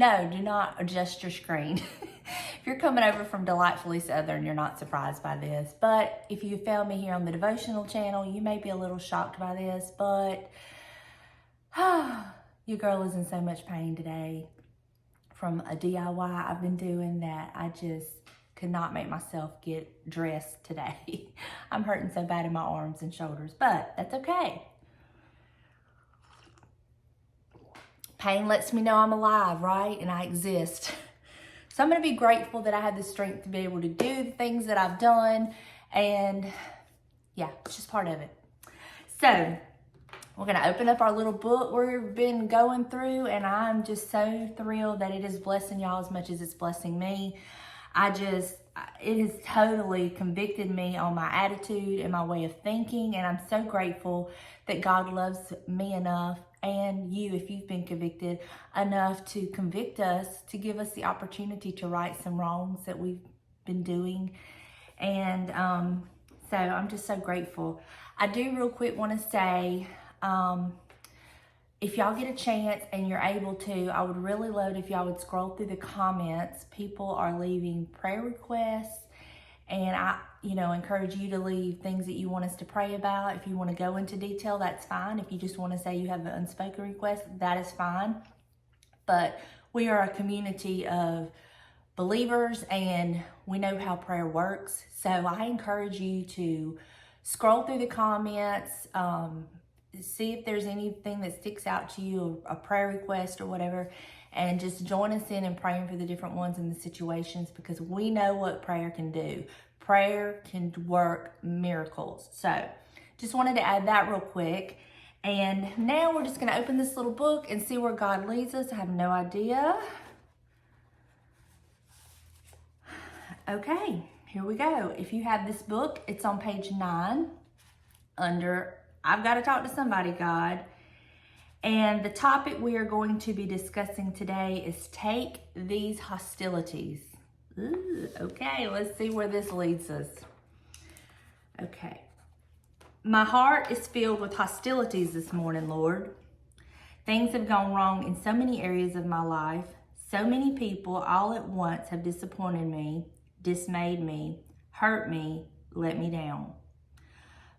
no, do not adjust your screen. If you're coming over from Delightfully Southern, you're not surprised by this. But if you found me here on the Devotional channel, you may be a little shocked by this, but your girl is in so much pain today from a DIY I've been doing that I just could not make myself get dressed today. I'm hurting so bad in my arms and shoulders, but that's okay. Pain lets me know I'm alive, right? And I exist. So I'm going to be grateful that I had the strength to be able to do the things that I've done. And yeah, it's just part of it. So we're going to open up our little book we've been going through. And I'm just so thrilled that it is blessing y'all as much as it's blessing me. It has totally convicted me on my attitude and my way of thinking. And I'm so grateful that God loves me enough, and you, if you've been convicted enough, to convict us, to give us the opportunity to right some wrongs that we've been doing. And so I'm just so grateful. I do real quick want to say, if y'all get a chance and you're able to, I would really love it if y'all would scroll through the comments. People are leaving prayer requests, and I encourage you to leave things that you want us to pray about. If you want to go into detail, that's fine. If you just want to say you have an unspoken request, that is fine. But we are a community of believers, and we know how prayer works. So I encourage you to scroll through the comments, see if there's anything that sticks out to you, a prayer request or whatever, and just join us in praying for the different ones in the situations, because we know what prayer can do. Prayer can work miracles. So just wanted to add that real quick. And now we're just going to open this little book and see where God leads us. I have no idea. Okay, here we go. If you have this book, it's on page 9 under I've got to talk to somebody, God. And the topic we are going to be discussing today is take these hostilities. Ooh, okay, let's see where this leads us. Okay. My heart is filled with hostilities this morning, Lord. Things have gone wrong in so many areas of my life. So many people all at once have disappointed me, dismayed me, hurt me, let me down.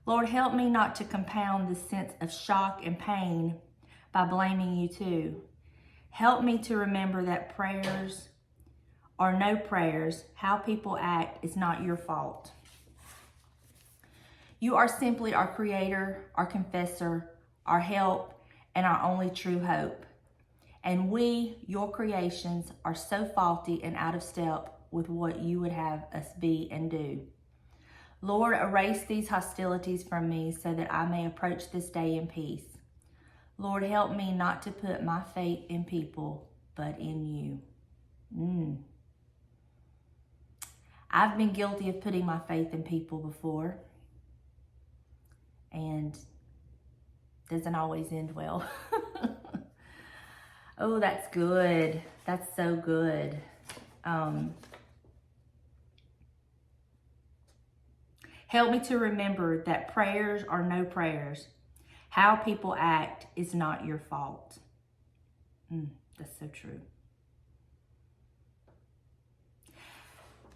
Lord, help me not to compound this sense of shock and pain by blaming you too. Help me to remember that prayers or no prayers, how people act is not your fault. You are simply our creator, our confessor, our help, and our only true hope. And we, your creations, are so faulty and out of step with what you would have us be and do. Lord, erase these hostilities from me so that I may approach this day in peace. Lord, help me not to put my faith in people, but in you. I've been guilty of putting my faith in people before, and doesn't always end well. Oh, that's good. That's so good. Help me to remember that prayers or no prayers, how people act is not your fault. That's so true.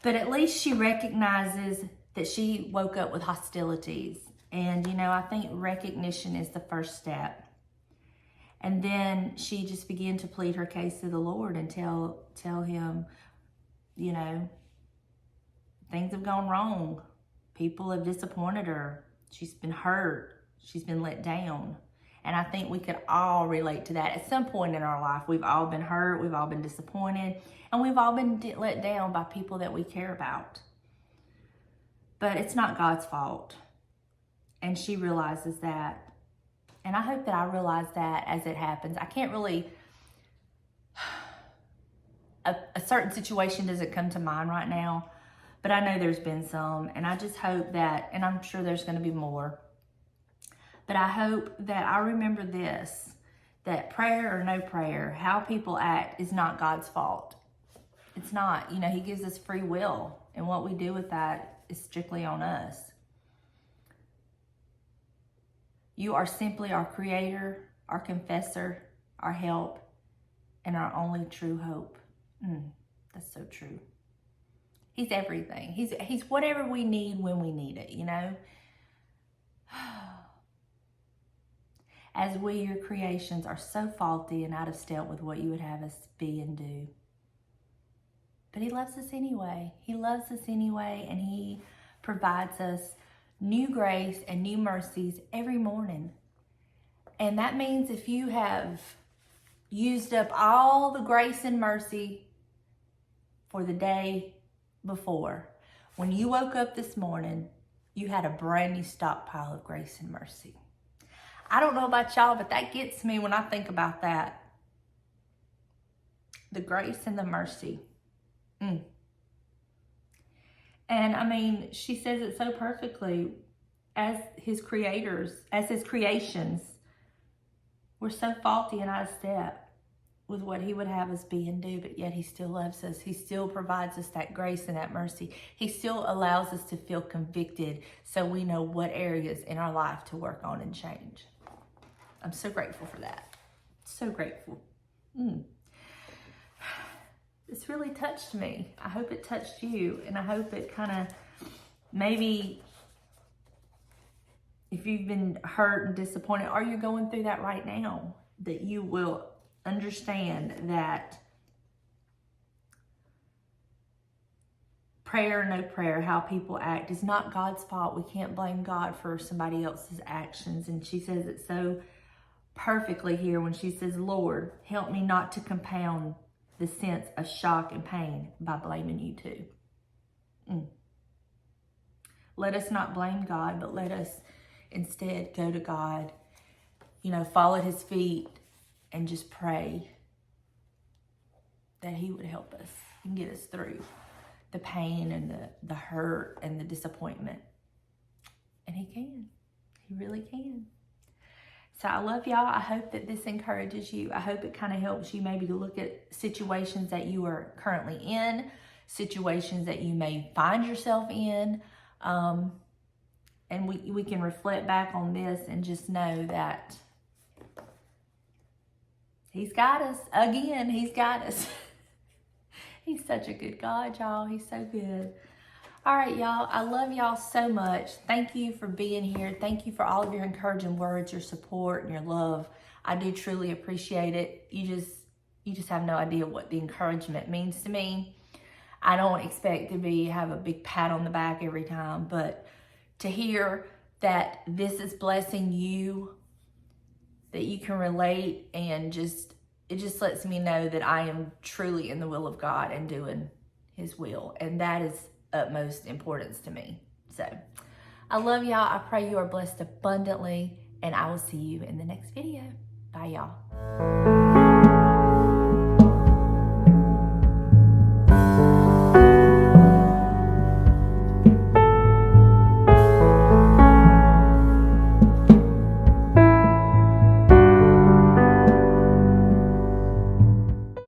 But at least she recognizes that she woke up with hostilities. And, I think recognition is the first step. And then she just began to plead her case to the Lord and tell him, things have gone wrong. People have disappointed her. She's been hurt. She's been let down. And I think we could all relate to that at some point in our life. We've all been hurt. We've all been disappointed. And we've all been let down by people that we care about. But it's not God's fault. And she realizes that. And I hope that I realize that as it happens. I can't really... A certain situation doesn't come to mind right now. But I know there's been some, and I just hope that, and I'm sure there's going to be more, but I hope that I remember this, that prayer or no prayer, how people act is not God's fault. It's not. He gives us free will, and what we do with that is strictly on us. You are simply our creator, our confessor, our help, and our only true hope. That's so true. He's everything. He's whatever we need when we need it, you know? As we, your creations, are so faulty and out of step with what you would have us be and do. But he loves us anyway. He loves us anyway, and he provides us new grace and new mercies every morning. And that means if you have used up all the grace and mercy for the day before, when you woke up this morning, you had a brand new stockpile of grace and mercy. I don't know about y'all, but that gets me when I think about that. The grace and the mercy. And I mean, she says it so perfectly. As his creators, as his creations, we're so faulty and out of step with what he would have us be and do, but yet he still loves us. He still provides us that grace and that mercy. He still allows us to feel convicted so we know what areas in our life to work on and change. I'm so grateful for that. So grateful. This really touched me. I hope it touched you, and I hope it kind of maybe, if you've been hurt and disappointed, or you're going through that right now, that you will understand that prayer, no prayer, how people act is not God's fault. We can't blame God for somebody else's actions. And she says it so perfectly here when she says, Lord, help me not to compound the sense of shock and pain by blaming you too. Let us not blame God, but let us instead go to God, fall at his feet and just pray that he would help us and get us through the pain and the hurt and the disappointment. And he can. He really can. So I love y'all. I hope that this encourages you. I hope it kind of helps you maybe to look at situations that you are currently in, situations that you may find yourself in. And we can reflect back on this and just know that he's got us. Again, he's got us. He's such a good God, y'all. He's so good. All right, y'all. I love y'all so much. Thank you for being here. Thank you for all of your encouraging words, your support, and your love. I do truly appreciate it. You just have no idea what the encouragement means to me. I don't expect to have a big pat on the back every time, but to hear that this is blessing you, that you can relate, and it just lets me know that I am truly in the will of God and doing his will. And that is utmost importance to me. So I love y'all. I pray you are blessed abundantly, and I will see you in the next video. Bye, y'all.